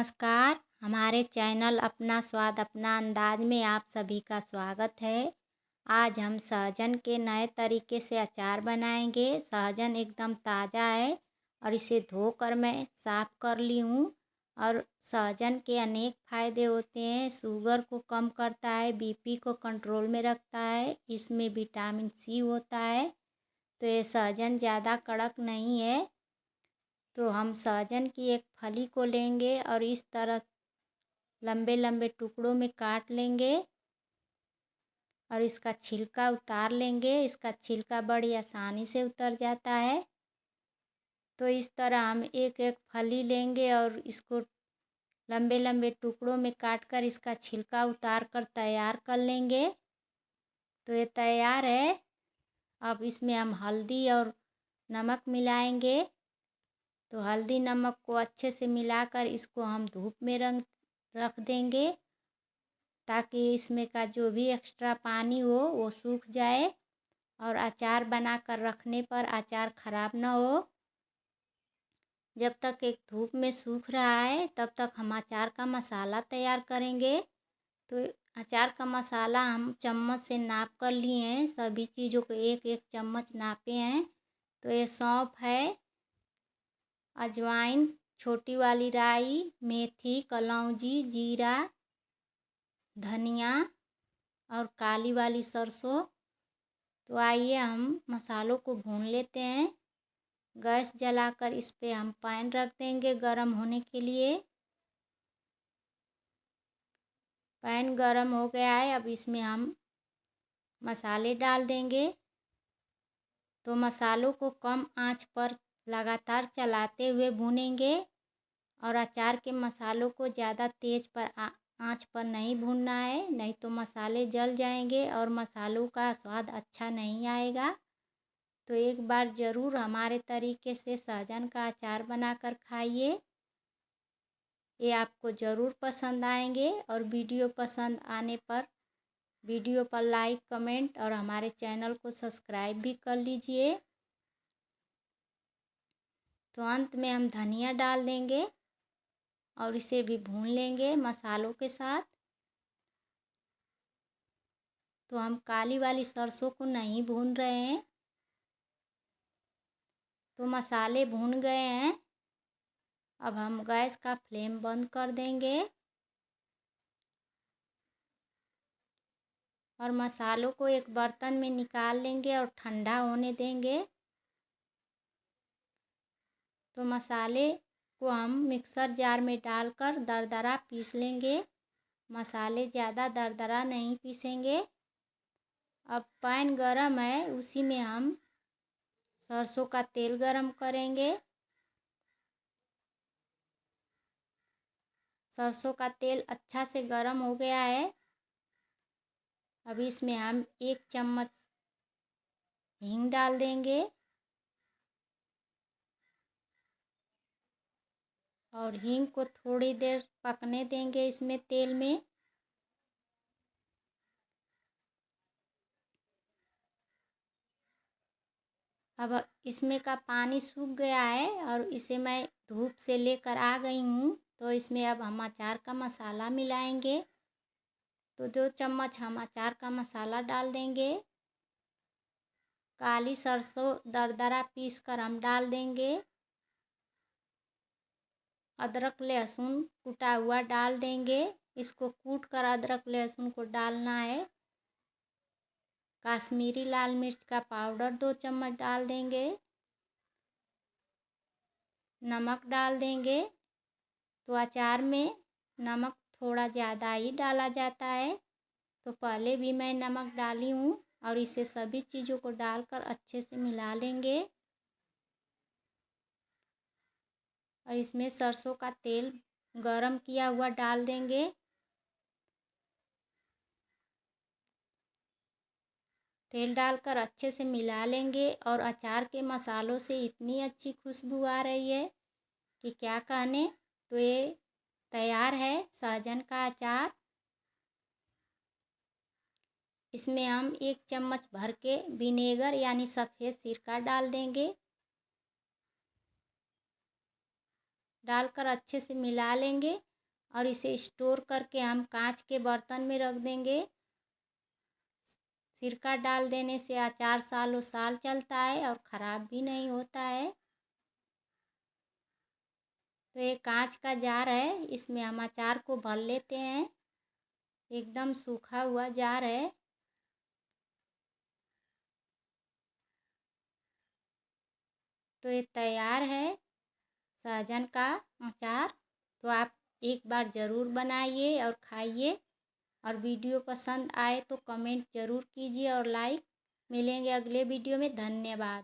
नमस्कार। हमारे चैनल अपना स्वाद अपना अंदाज में आप सभी का स्वागत है। आज हम सहजन के नए तरीके से अचार बनाएंगे। सहजन एकदम ताज़ा है और इसे धोकर मैं साफ़ कर ली हूँ। और सहजन के अनेक फ़ायदे होते हैं। शुगर को कम करता है, बीपी को कंट्रोल में रखता है, इसमें विटामिन सी होता है। तो ये सहजन ज़्यादा कड़क नहीं है। तो हम सहजन की एक फली को लेंगे और इस तरह लंबे लंबे टुकड़ों में काट लेंगे और इसका छिलका उतार लेंगे। इसका छिलका बड़ी आसानी से उतर जाता है। तो इस तरह हम एक एक फली लेंगे और इसको लंबे लंबे टुकड़ों में काट कर इसका छिलका उतार कर तैयार कर लेंगे। तो ये तैयार है। अब इसमें हम हल्दी और नमक मिलाएंगे। तो हल्दी नमक को अच्छे से मिलाकर इसको हम धूप में रख देंगे ताकि इसमें का जो भी एक्स्ट्रा पानी हो वो सूख जाए और अचार बनाकर रखने पर अचार ख़राब ना हो। जब तक एक धूप में सूख रहा है तब तक हम अचार का मसाला तैयार करेंगे। तो अचार का मसाला हम चम्मच से नाप कर लिए हैं। सभी चीज़ों को एक एक चम्मच नापे हैं। तो ये सौंफ है, अजवाइन, छोटी वाली राई, मेथी, कलौंजी, जीरा, धनिया और काली वाली सरसों। तो आइए हम मसालों को भून लेते हैं। गैस जलाकर इस पे हम पैन रख देंगे गरम होने के लिए। पैन गरम हो गया है। अब इसमें हम मसाले डाल देंगे। तो मसालों को कम आंच पर लगातार चलाते हुए भूनेंगे और अचार के मसालों को ज़्यादा तेज़ पर आंच पर नहीं भूनना है, नहीं तो मसाले जल जाएंगे और मसालों का स्वाद अच्छा नहीं आएगा। तो एक बार ज़रूर हमारे तरीके से सहजन का अचार बनाकर खाइए। ये आपको ज़रूर पसंद आएंगे। और वीडियो पसंद आने पर वीडियो पर लाइक, कमेंट और हमारे चैनल को सब्सक्राइब भी कर लीजिए। तो अंत में हम धनिया डाल देंगे और इसे भी भून लेंगे मसालों के साथ। तो हम काली वाली सरसों को नहीं भून रहे हैं। तो मसाले भून गए हैं। अब हम गैस का फ्लेम बंद कर देंगे और मसालों को एक बर्तन में निकाल लेंगे और ठंडा होने देंगे। तो मसाले को हम मिक्सर जार में डालकर दरदरा पीस लेंगे। मसाले ज़्यादा दरदरा नहीं पीसेंगे। अब पैन गरम है, उसी में हम सरसों का तेल गरम करेंगे। सरसों का तेल अच्छा से गरम हो गया है। अब इसमें हम 1 चम्मच हींग डाल देंगे और हींग को थोड़ी देर पकने देंगे इसमें तेल में। अब इसमें का पानी सूख गया है और इसे मैं धूप से लेकर आ गई हूँ। तो इसमें अब हम अचार का मसाला मिलाएंगे। तो 2 चम्मच हम अचार का मसाला डाल देंगे। काली सरसों दरदरा पीस कर हम डाल देंगे। अदरक लहसुन कूटा हुआ डाल देंगे। इसको कूट कर अदरक लहसुन को डालना है। काश्मीरी लाल मिर्च का पाउडर 2 चम्मच डाल देंगे। नमक डाल देंगे। तो अचार में नमक थोड़ा ज़्यादा ही डाला जाता है। तो पहले भी मैं नमक डाली हूँ और इसे सभी चीज़ों को डालकर अच्छे से मिला लेंगे। और इसमें सरसों का तेल गरम किया हुआ डाल देंगे। तेल डालकर अच्छे से मिला लेंगे और अचार के मसालों से इतनी अच्छी खुशबू आ रही है कि क्या कहने। तो ये तैयार है सहजन का अचार। इसमें हम 1 चम्मच भर के विनेगर यानी सफ़ेद सिरका डाल देंगे। डालकर अच्छे से मिला लेंगे और इसे स्टोर करके हम कांच के बर्तन में रख देंगे। सिरका डाल देने से अचार सालों साल चलता है और ख़राब भी नहीं होता है। तो ये कांच का जार है, इसमें हम अचार को भर लेते हैं। एकदम सूखा हुआ जार है। तो ये तैयार है सहजन का अचार। तो आप एक बार ज़रूर बनाइए और खाइए। और वीडियो पसंद आए तो कमेंट ज़रूर कीजिए और लाइक। मिलेंगे अगले वीडियो में। धन्यवाद।